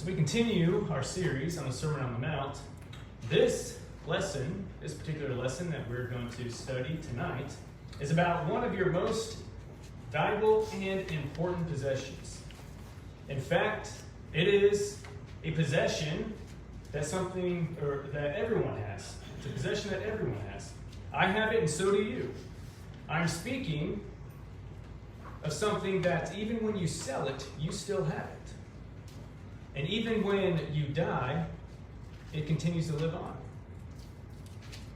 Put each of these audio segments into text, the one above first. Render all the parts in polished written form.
we continue our series on the Sermon on the Mount, this particular lesson that we're going to study tonight, is about one of your most valuable and important possessions. In fact, it is a possession that everyone has. It's a possession that everyone has. I have it and so do you. I'm speaking of something that even when you sell it, you still have it. And even when you die, it continues to live on.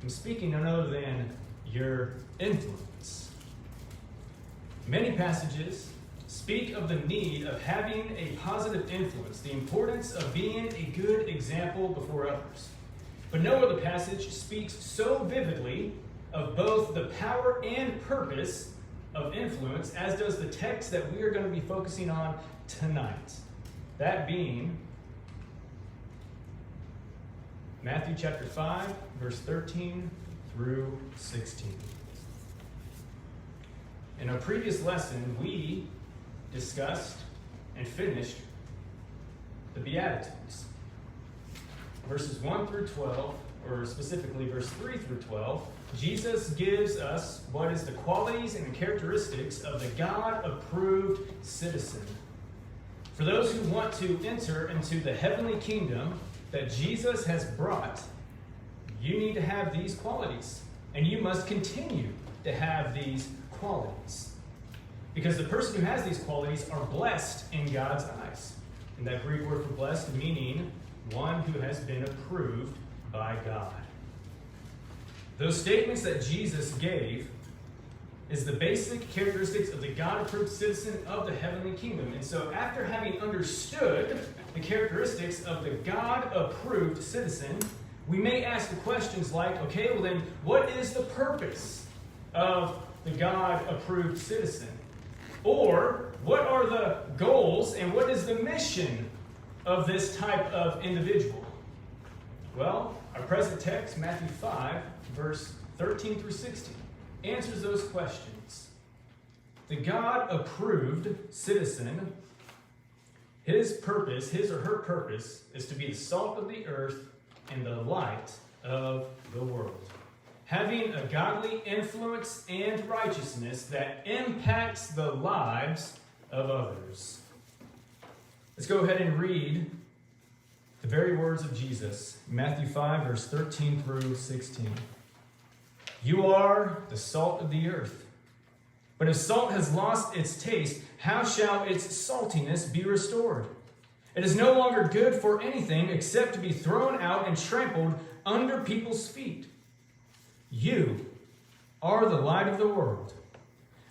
I'm speaking none other than your influence. Many passages speak of the need of having a positive influence, the importance of being a good example before others. But no other passage speaks so vividly of both the power and purpose of influence as does the text that we are going to be focusing on tonight. That being Matthew chapter 5, verse 13 through 16. In our previous lesson, we discussed and finished the Beatitudes. Verses 1 through 12, or specifically verse 3 through 12, Jesus gives us what is the qualities and the characteristics of the God-approved citizen. For those who want to enter into the heavenly kingdom that Jesus has brought, you need to have these qualities. And you must continue to have these qualities. Because the person who has these qualities are blessed in God's eyes. And that Greek word for blessed meaning one who has been approved by God. Those statements that Jesus gave is the basic characteristics of the God-approved citizen of the heavenly kingdom. And so after having understood the characteristics of the God-approved citizen, we may ask the questions like, okay, well then, what is the purpose of the God-approved citizen? Or, what are the goals and what is the mission of this type of individual? Well, our present text, Matthew 5, verse 13 through 16, answers those questions. The God-approved citizen, his or her purpose is to be the salt of the earth and the light of the world, having a godly influence and righteousness that impacts the lives of others. Let's go ahead and read the very words of Jesus, Matthew 5, verse 13 through 16. You are the salt of the earth. But if salt has lost its taste, how shall its saltiness be restored? It is no longer good for anything except to be thrown out and trampled under people's feet. You are the light of the world,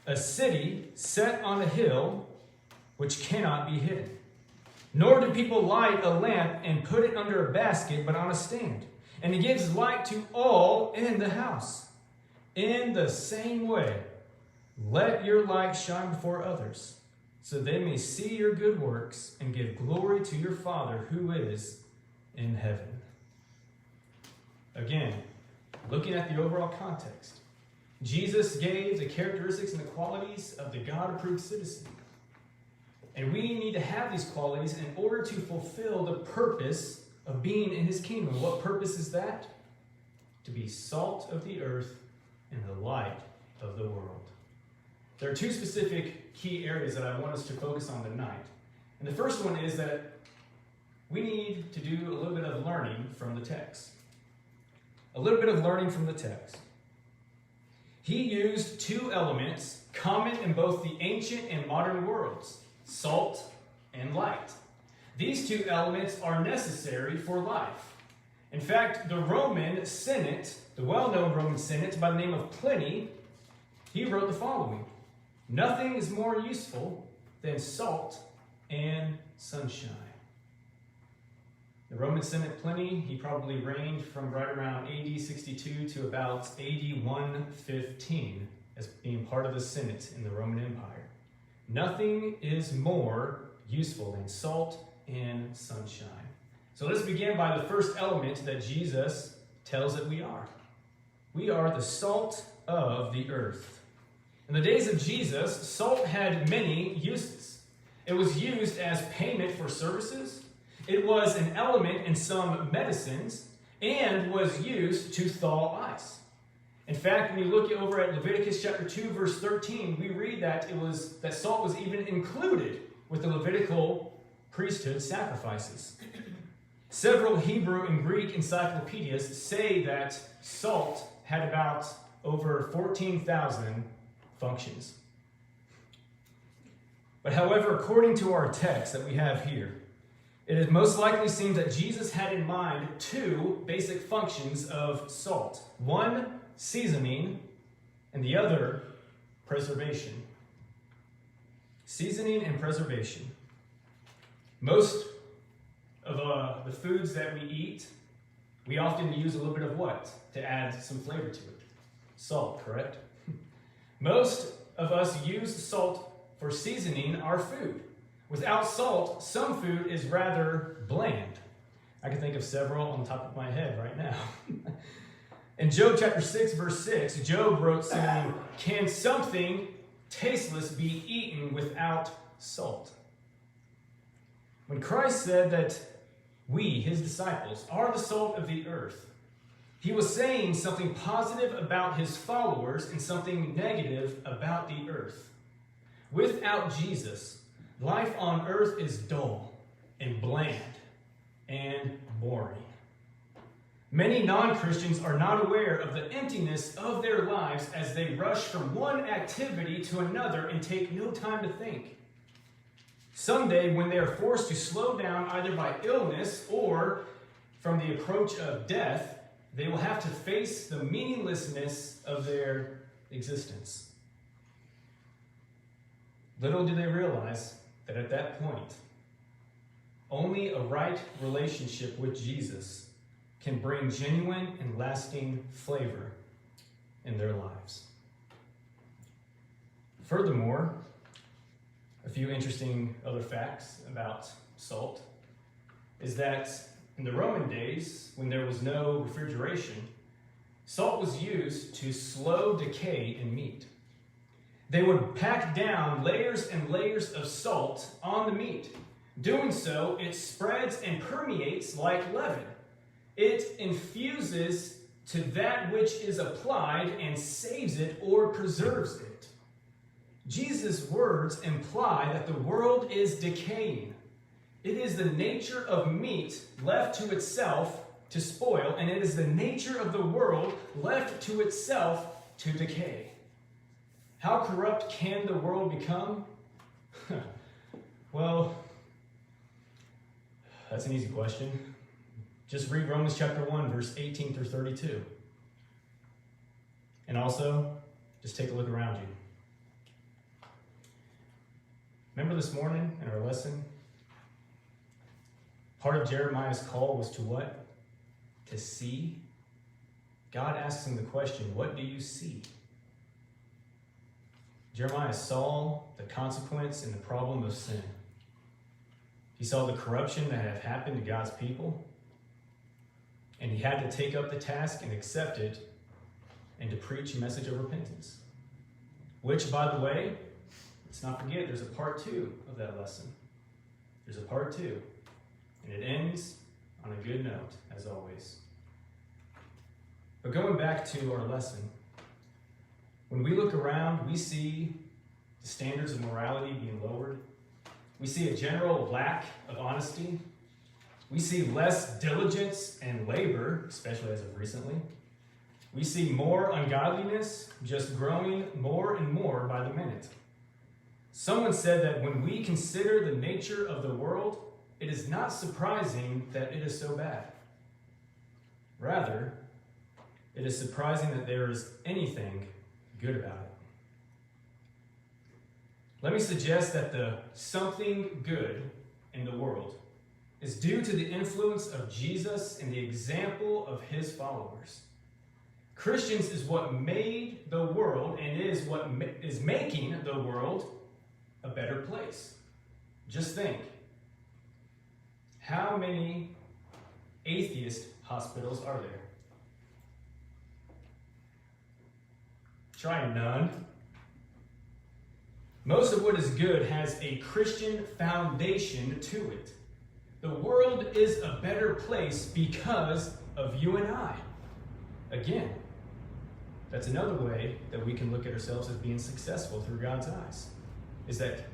a city set on a hill which cannot be hidden. Nor do people light a lamp and put it under a basket, but on a stand, and it gives light to all in the house. In the same way, let your light shine before others, so they may see your good works and give glory to your Father who is in heaven. Again, looking at the overall context, Jesus gave the characteristics and the qualities of the God-approved citizen. And we need to have these qualities in order to fulfill the purpose of being in his kingdom. What purpose is that? To be salt of the earth and the light of the world. There are two specific key areas that I want us to focus on tonight. And the first one is that we need to do a little bit of learning from the text. A little bit of learning from the text. He used two elements common in both the ancient and modern worlds, salt and light. These two elements are necessary for life. In fact, the Roman Senate, the well-known Roman Senate by the name of Pliny, he wrote the following: nothing is more useful than salt and sunshine. The Roman Senate Pliny, he probably reigned from right around AD 62 to about AD 115 as being part of the Senate in the Roman Empire. Nothing is more useful than salt and sunshine. So let's begin by the first element that Jesus tells that we are. We are the salt of the earth. In the days of Jesus, salt had many uses. It was used as payment for services. It was an element in some medicines and was used to thaw ice. In fact, when you look over at Leviticus chapter 2, verse 13, we read that salt was even included with the Levitical priesthood sacrifices. Several Hebrew and Greek encyclopedias say that salt had about over 14,000 functions. But however, according to our text that we have here, it is most likely seems that Jesus had in mind two basic functions of salt. One, seasoning, and the other, preservation. Seasoning and preservation. Most of the foods that we eat, we often use a little bit of what to add some flavor to it? Salt, correct? Most of us use salt for seasoning our food. Without salt, some food is rather bland. I can think of several on the top of my head right now. In Job chapter 6, verse 6, Job wrote saying, "Can something tasteless be eaten without salt?" When Christ said that we, his disciples, are the salt of the earth, he was saying something positive about his followers and something negative about the earth. Without Jesus, life on earth is dull and bland and boring. Many non-Christians are not aware of the emptiness of their lives as they rush from one activity to another and take no time to think. Someday, when they are forced to slow down either by illness or from the approach of death, they will have to face the meaninglessness of their existence. Little do they realize that at that point, only a right relationship with Jesus can bring genuine and lasting flavor in their lives. Furthermore, a few interesting other facts about salt is that in the Roman days, when there was no refrigeration, salt was used to slow decay in meat. They would pack down layers and layers of salt on the meat. Doing so, it spreads and permeates like leaven. It infuses to that which is applied and saves it or preserves it. Jesus' words imply that the world is decaying. It is the nature of meat left to itself to spoil, and it is the nature of the world left to itself to decay. How corrupt can the world become? Well, that's an easy question. Just read Romans chapter 1, verse 18 through 32. And also, just take a look around you. Remember this morning in our lesson? Part of Jeremiah's call was to what? To see. God asks him the question, what do you see? Jeremiah saw the consequence and the problem of sin. He saw the corruption that had happened to God's people. And he had to take up the task and accept it and to preach a message of repentance. Which, by the way, let's not forget, there's a part 2 of that lesson. There's a part 2. And it ends on a good note, as always. But going back to our lesson, when we look around, we see the standards of morality being lowered. We see a general lack of honesty. We see less diligence and labor, especially as of recently. We see more ungodliness just growing more and more by the minute. Someone said that when we consider the nature of the world, it is not surprising that it is so bad. Rather, it is surprising that there is anything good about it. Let me suggest that the something good in the world is due to the influence of Jesus and the example of his followers. Christians is what made the world and is what is making the world a better place. Just think, how many atheist hospitals are there? Try none. Most of what is good has a Christian foundation to it. The world is a better place because of you and I. Again, that's another way that we can look at ourselves as being successful through God's eyes, is that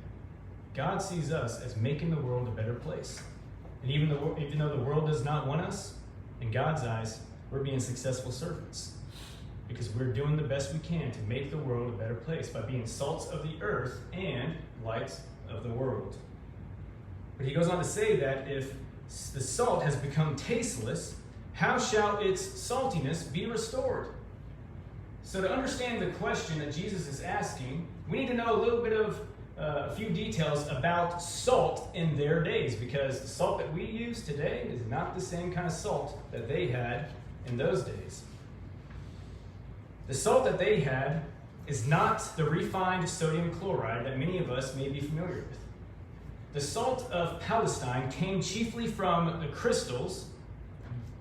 God sees us as making the world a better place. And even though the world does not want us, in God's eyes, we're being successful servants because we're doing the best we can to make the world a better place by being salts of the earth and lights of the world. But he goes on to say that if the salt has become tasteless, how shall its saltiness be restored? So to understand the question that Jesus is asking, we need to know a little bit of a few details about salt in their days, because the salt that we use today is not the same kind of salt that they had in those days. The salt that they had is not the refined sodium chloride that many of us may be familiar with. The salt of Palestine came chiefly from the crystals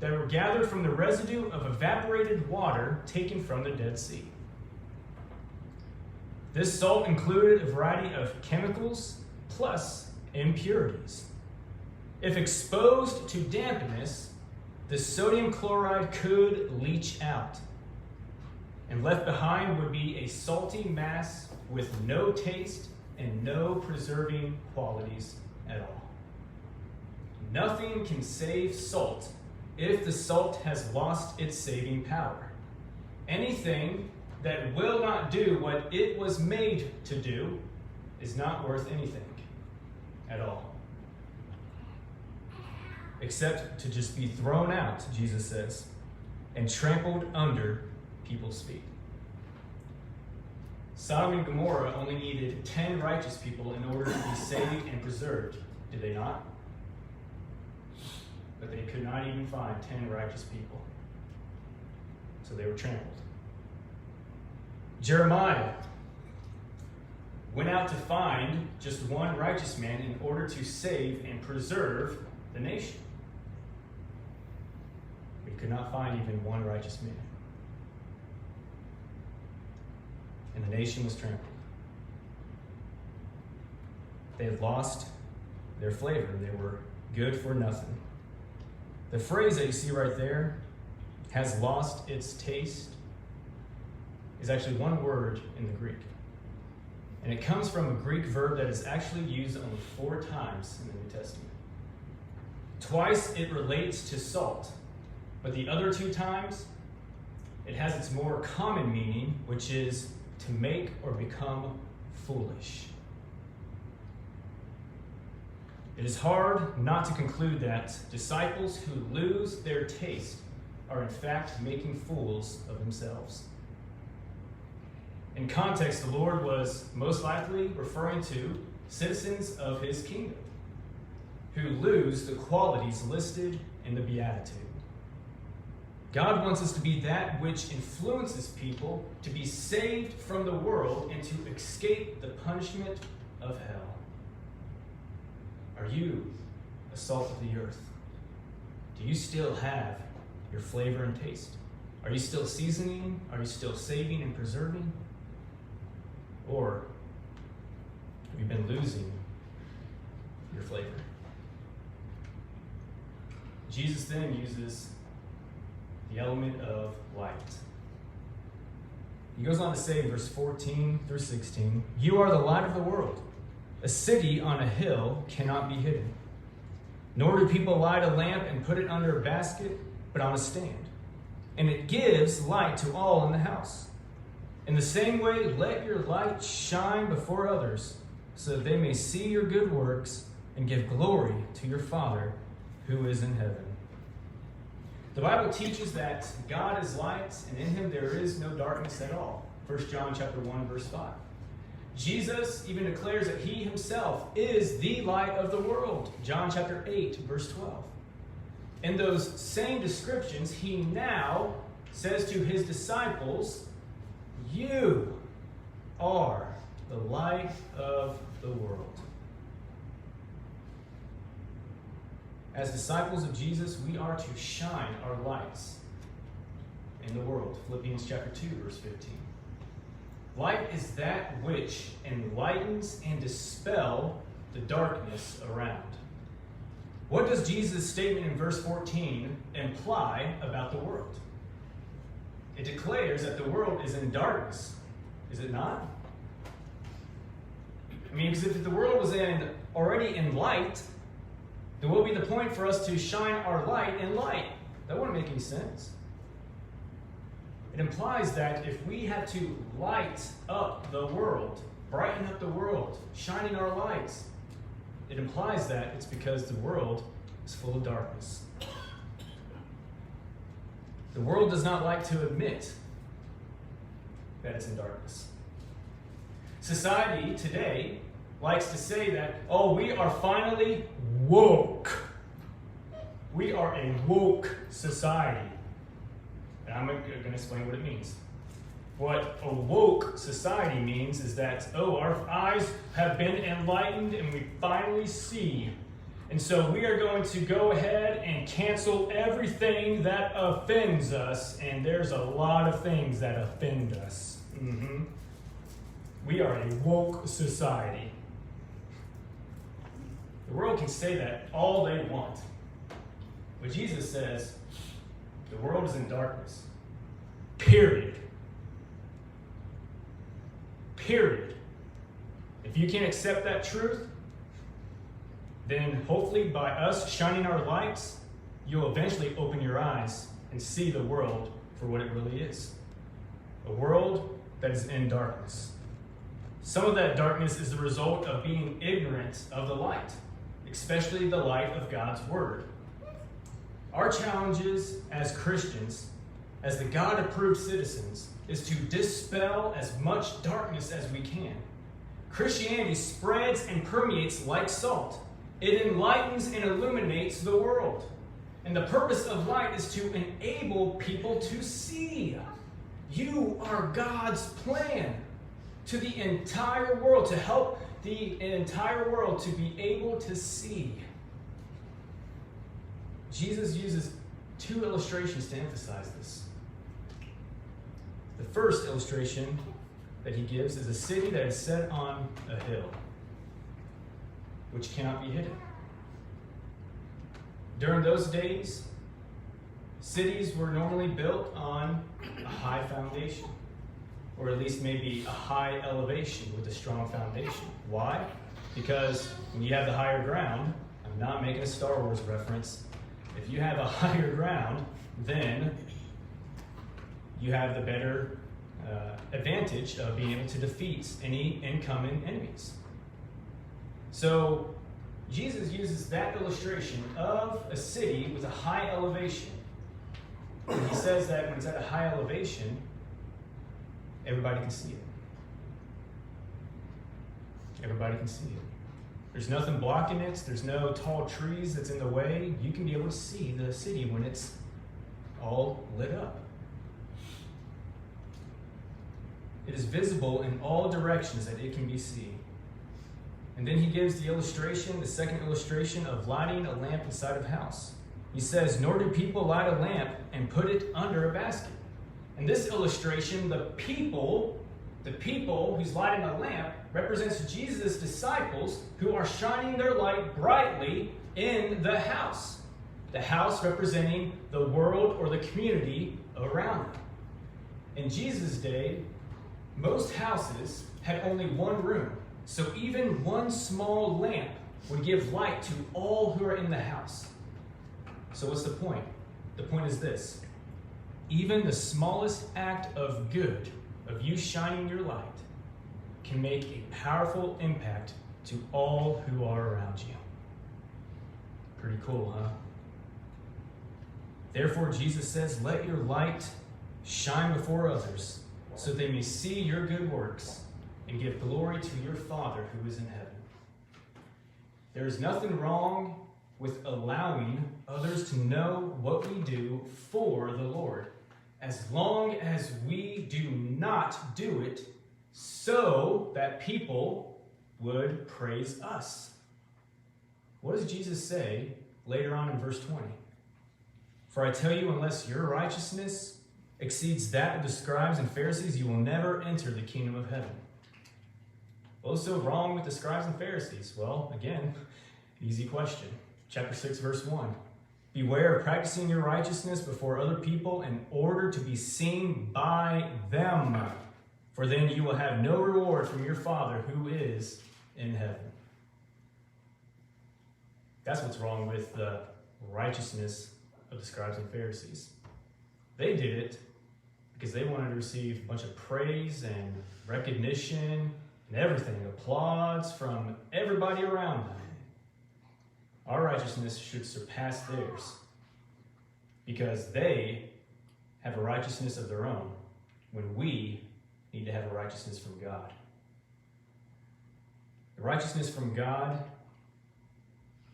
that were gathered from the residue of evaporated water taken from the Dead Sea. This salt included a variety of chemicals plus impurities. If exposed to dampness, the sodium chloride could leach out, and left behind would be a salty mass with no taste and no preserving qualities at all. Nothing can save salt if the salt has lost its saving power. Anything that will not do what it was made to do is not worth anything at all, except to just be thrown out, Jesus says, and trampled under people's feet. Sodom and Gomorrah only needed 10 righteous people in order to be saved and preserved, did they not? But they could not even find 10 righteous people, so they were trampled. Jeremiah went out to find just one righteous man in order to save and preserve the nation. We could not find even one righteous man. And the nation was trampled. They had lost their flavor. They were good for nothing. The phrase that you see right there, has lost its taste, is actually one word in the Greek. And it comes from a Greek verb that is actually used only 4 times in the New Testament. Twice it relates to salt, but the other 2 times it has its more common meaning, which is to make or become foolish. It is hard not to conclude that disciples who lose their taste are in fact making fools of themselves. In context, the Lord was most likely referring to citizens of his kingdom who lose the qualities listed in the Beatitude. God wants us to be that which influences people to be saved from the world and to escape the punishment of hell. Are you a salt of the earth? Do you still have your flavor and taste? Are you still seasoning? Are you still saving and preserving? Or have you been losing your flavor? Jesus then uses the element of light. He goes on to say in verse 14 through 16, "You are the light of the world. A city on a hill cannot be hidden. Nor do people light a lamp and put it under a basket, but on a stand. And it gives light to all in the house. In the same way, let your light shine before others, so that they may see your good works and give glory to your Father who is in heaven." The Bible teaches that God is light, and in him there is no darkness at all. 1 John chapter 1, verse 5. Jesus even declares that he himself is the light of the world. John chapter 8, verse 12. In those same descriptions, he now says to his disciples, "You are the light of the world." As disciples of Jesus, we are to shine our lights in the world. Philippians chapter 2, verse 15. Light is that which enlightens and dispels the darkness around. What does Jesus' statement in verse 14 imply about the world? It declares that the world is in darkness. Is it not? I mean, because if the world was already in light, then what would be the point for us to shine our light in light? That wouldn't make any sense. It implies that if we have to light up the world, brighten up the world, shining our lights, it implies that it's because the world is full of darkness. The world does not like to admit that it's in darkness. Society today likes to say that, oh, we are finally woke. We are a woke society. And I'm going to explain what it means. What a woke society means is that, oh, our eyes have been enlightened and we finally see. And so we are going to go ahead and cancel everything that offends us. And there's a lot of things that offend us. We are a woke society. The world can say that all they want. But Jesus says, the world is in darkness. Period. Period. If you can't accept that truth, then hopefully by us shining our lights, you'll eventually open your eyes and see the world for what it really is. A world that is in darkness. Some of that darkness is the result of being ignorant of the light, especially the light of God's Word. Our challenges as Christians, as the God-approved citizens, is to dispel as much darkness as we can. Christianity spreads and permeates like salt. It enlightens and illuminates the world. And the purpose of light is to enable people to see. You are God's plan to the entire world, to help the entire world to be able to see. Jesus uses two illustrations to emphasize this. The first illustration that he gives is a city that is set on a hill, which cannot be hidden. During those days, cities were normally built on a high foundation, or at least maybe a high elevation with a strong foundation. Why? Because when you have the higher ground, I'm not making a Star Wars reference, if you have a higher ground, then you have the better advantage of being able to defeat any incoming enemies. So Jesus uses that illustration of a city with a high elevation. And he says that when it's at a high elevation, everybody can see it. Everybody can see it. There's nothing blocking it. There's no tall trees that's in the way. You can be able to see the city when it's all lit up. It is visible in all directions that it can be seen. And then he gives the illustration, the second illustration of lighting a lamp inside of a house. He says, nor do people light a lamp and put it under a basket. In this illustration, the people who's lighting a lamp represents Jesus' disciples who are shining their light brightly in the house. The house representing the world or the community around them. In Jesus' day, most houses had only one room. So even one small lamp would give light to all who are in the house. So what's the point? The point is this. Even the smallest act of good, of you shining your light, can make a powerful impact to all who are around you. Pretty cool, huh? Therefore, Jesus says, let your light shine before others, so they may see your good works and give glory to your Father who is in heaven. There is nothing wrong with allowing others to know what we do for the Lord, as long as we do not do it so that people would praise us. What does Jesus say later on in verse 20? For I tell you, unless your righteousness exceeds that of the scribes and Pharisees, you will never enter the kingdom of heaven. What's so wrong with the scribes and Pharisees? Well, again, easy question. Chapter 6, verse 1. Beware of practicing your righteousness before other people in order to be seen by them, for then you will have no reward from your Father who is in heaven. That's what's wrong with the righteousness of the scribes and Pharisees. They did it because they wanted to receive a bunch of praise and recognition and everything, applause from everybody around them. Our righteousness should surpass theirs because they have a righteousness of their own when we need to have a righteousness from God. The righteousness from God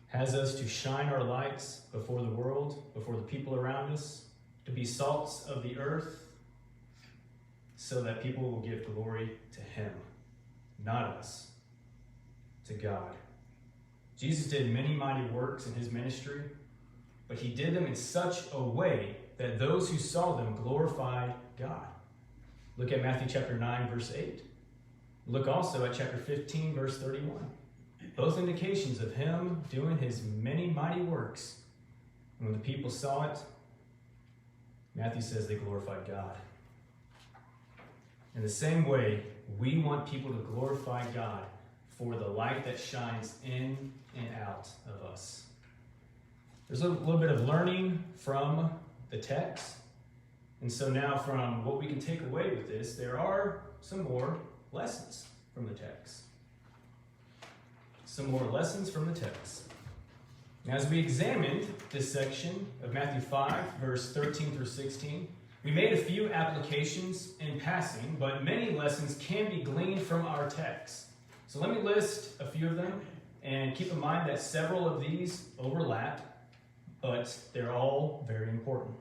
has us to shine our lights before the world, before the people around us, to be salts of the earth, so that people will give glory to Him, not us, to God. Jesus did many mighty works in His ministry, but He did them in such a way that those who saw them glorified God. Look at Matthew chapter 9, verse 8. Look also at chapter 15, verse 31. Both indications of Him doing His many mighty works. And when the people saw it, Matthew says they glorified God. In the same way, we want people to glorify God for the light that shines in and out of us. There's a little bit of learning from the text. And so now from what we can take away with this, there are some more lessons from the text. Some more lessons from the text. As we examined this section of Matthew 5, verse 13 through 16, we made a few applications in passing, but many lessons can be gleaned from our text. So let me list a few of them, and keep in mind that several of these overlap, but they're all very important.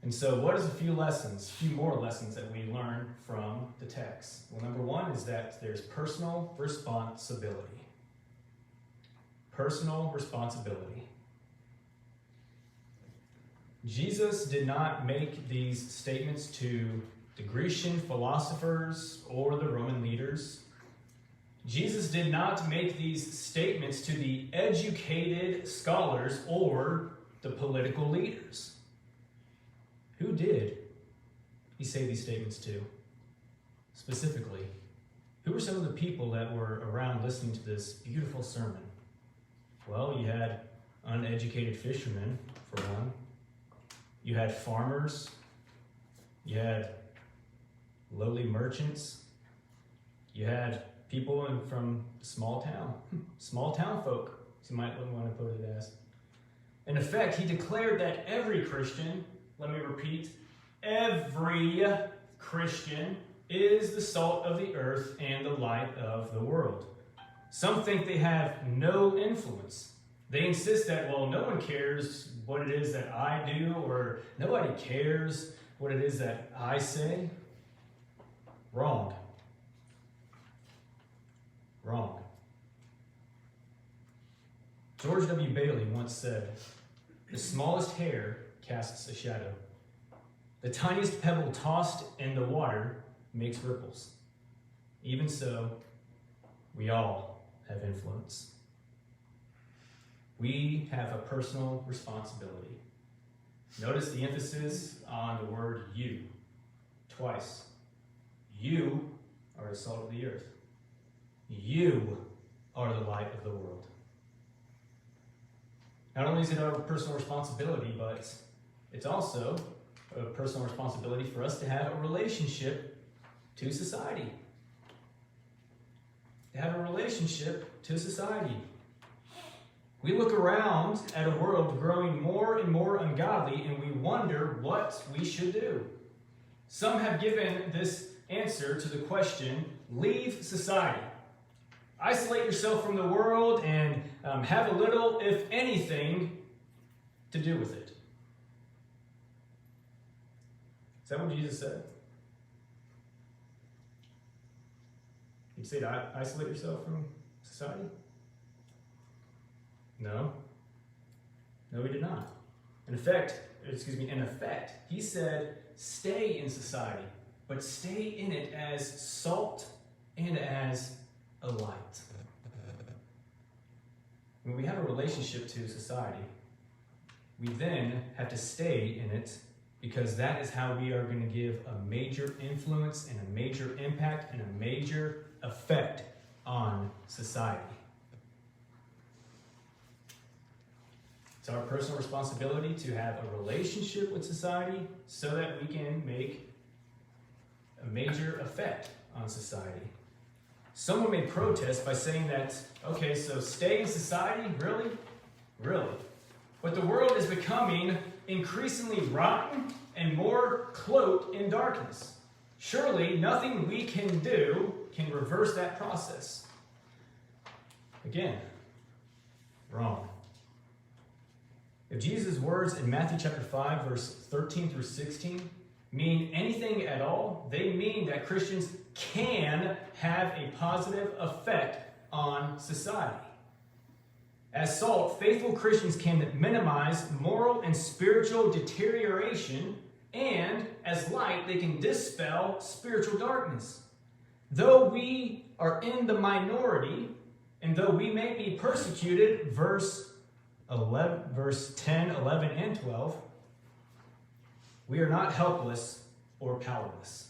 And so what is a few more lessons that we learn from the text? Well, number one is that there's personal responsibility. Personal responsibility. Jesus did not make these statements to the Grecian philosophers or the Roman leaders. Jesus did not make these statements to the educated scholars or the political leaders. Who did He say these statements to? Specifically, who were some of the people that were around listening to this beautiful sermon? Well, you had uneducated fishermen, for one. You had farmers. You had lowly merchants. You had people from small town folk, as you might want to put it as. In effect, He declared that every Christian, let me repeat, every Christian is the salt of the earth and the light of the world. Some think they have no influence. They insist that, well, no one cares what it is that I do, or nobody cares what it is that I say. Wrong. Wrong. George W. Bailey once said, "The smallest hair casts a shadow. The tiniest pebble tossed in the water makes ripples. Even so, we all have influence." We have a personal responsibility. Notice the emphasis on the word you twice. You are the salt of the earth. You are the light of the world. Not only is it our personal responsibility, but it's also a personal responsibility for us to have a relationship to society. To have a relationship to society. We look around at a world growing more and more ungodly, and we wonder what we should do. Some have given this answer to the question, leave society. Isolate yourself from the world and have a little, if anything, to do with it. Is that what Jesus said? He'd say to isolate yourself from society? No. No, He did not. In effect, He said, stay in society, but stay in it as salt and as a light. when we have a relationship to society, we then have to stay in it because that is how we are going to give a major influence and a major impact and a major effect on society. It's our personal responsibility to have a relationship with society so that we can make a major effect on society. Someone may protest by saying that, okay, so stay in society? Really? Really? But the world is becoming increasingly rotten and more cloaked in darkness. Surely nothing we can do can reverse that process. Again, wrong. If Jesus' words in Matthew chapter 5, verse 13 through 16 mean anything at all, they mean that Christians can have a positive effect on society. As salt, faithful Christians can minimize moral and spiritual deterioration, and as light, they can dispel spiritual darkness. Though we are in the minority, and though we may be persecuted, verse 10, 11, and 12, we are not helpless or powerless.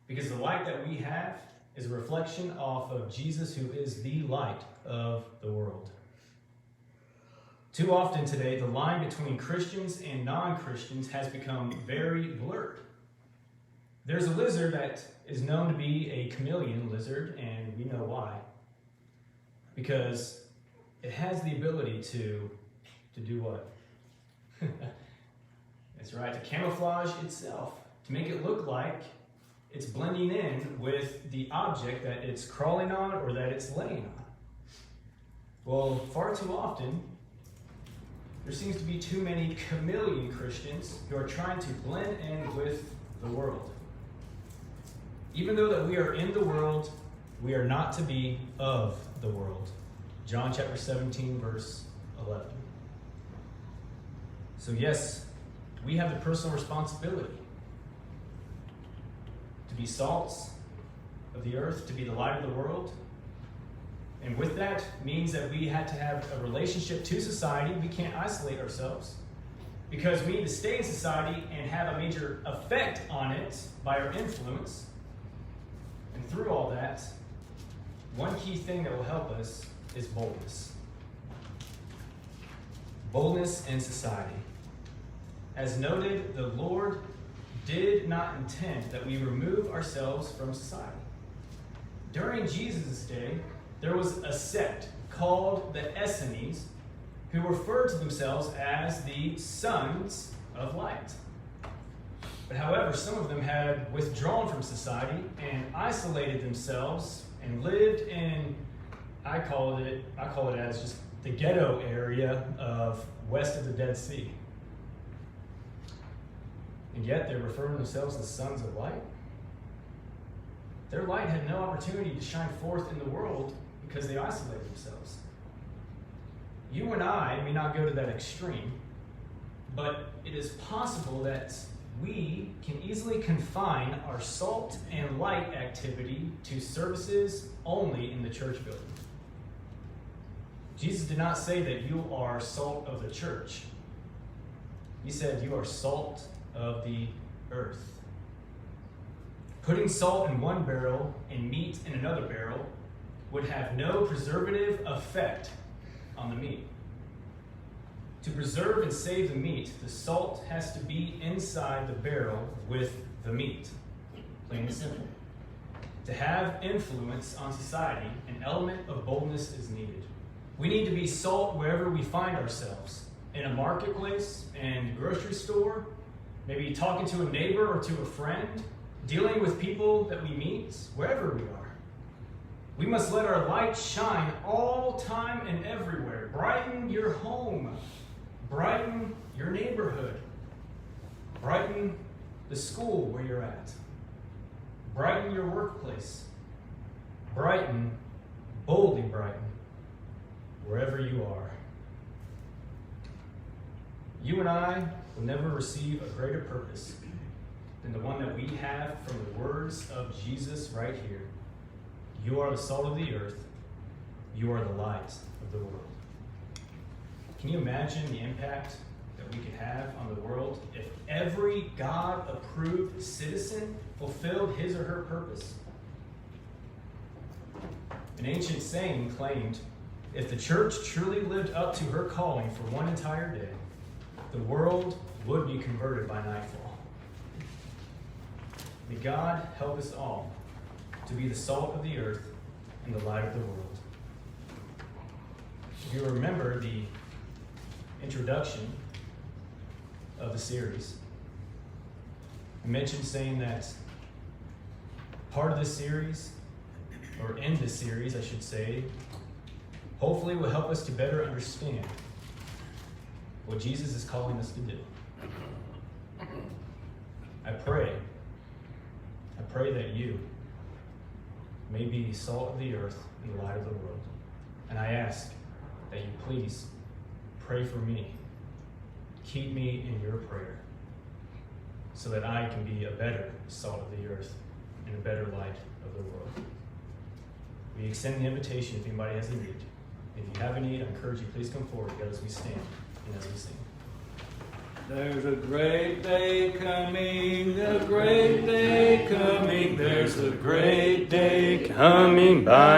Because the light that we have is a reflection off of Jesus, who is the light of the world. Too often today, the line between Christians and non-Christians has become very blurred. There's a lizard that is known to be a chameleon lizard, and we know why. Because it has the ability to do what? That's right, to camouflage itself, to make it look like it's blending in with the object that it's crawling on or that it's laying on. Well, far too often, there seems to be too many chameleon Christians who are trying to blend in with the world. Even though that we are in the world, we are not to be of the world. John chapter 17, verse 11. So yes, we have the personal responsibility to be salts of the earth, to be the light of the world. And with that means that we had to have a relationship to society. We can't isolate ourselves because we need to stay in society and have a major effect on it by our influence. And through all that, one key thing that will help us is boldness. Boldness in society. As noted, the Lord did not intend that we remove ourselves from society. During Jesus' day, there was a sect called the Essenes who referred to themselves as the sons of light. But however, some of them had withdrawn from society and isolated themselves and lived in, I call it as just the ghetto area of west of the Dead Sea. And yet they're referring themselves as sons of light. Their light had no opportunity to shine forth in the world because they isolated themselves. You and I may not go to that extreme, but it is possible that we can easily confine our salt and light activity to services only in the church building. Jesus did not say that you are salt of the church. He said you are salt of the earth. Putting salt in one barrel and meat in another barrel would have no preservative effect on the meat. To preserve and save the meat, the salt has to be inside the barrel with the meat. Plain and simple. To have influence on society, an element of boldness is needed. We need to be salt wherever we find ourselves. In a marketplace, and grocery store, maybe talking to a neighbor or to a friend, dealing with people that we meet, wherever we are. We must let our light shine all time and everywhere. Brighten your home. Brighten your neighborhood. Brighten the school where you're at. Brighten your workplace. Brighten, boldly brighten, wherever you are. You and I will never receive a greater purpose than the one that we have from the words of Jesus right here. You are the salt of the earth. You are the light of the world. Can you imagine the impact that we could have on the world if every God-approved citizen fulfilled his or her purpose? An ancient saying claimed, if the church truly lived up to her calling for one entire day, the world would be converted by nightfall. May God help us all to be the salt of the earth and the light of the world. If you remember the introduction of the series, I mentioned saying that part of this series, or in this series, I should say, hopefully will help us to better understand what Jesus is calling us to do. I pray that you may be the salt of the earth and the light of the world. And I ask that you please pray for me. Keep me in your prayer so that I can be a better salt of the earth and a better light of the world. We extend the invitation if anybody has a need. If you have a need, I encourage you, please come forward as we stand and as we sing. There's a great day coming, a great day coming, there's a great day coming by.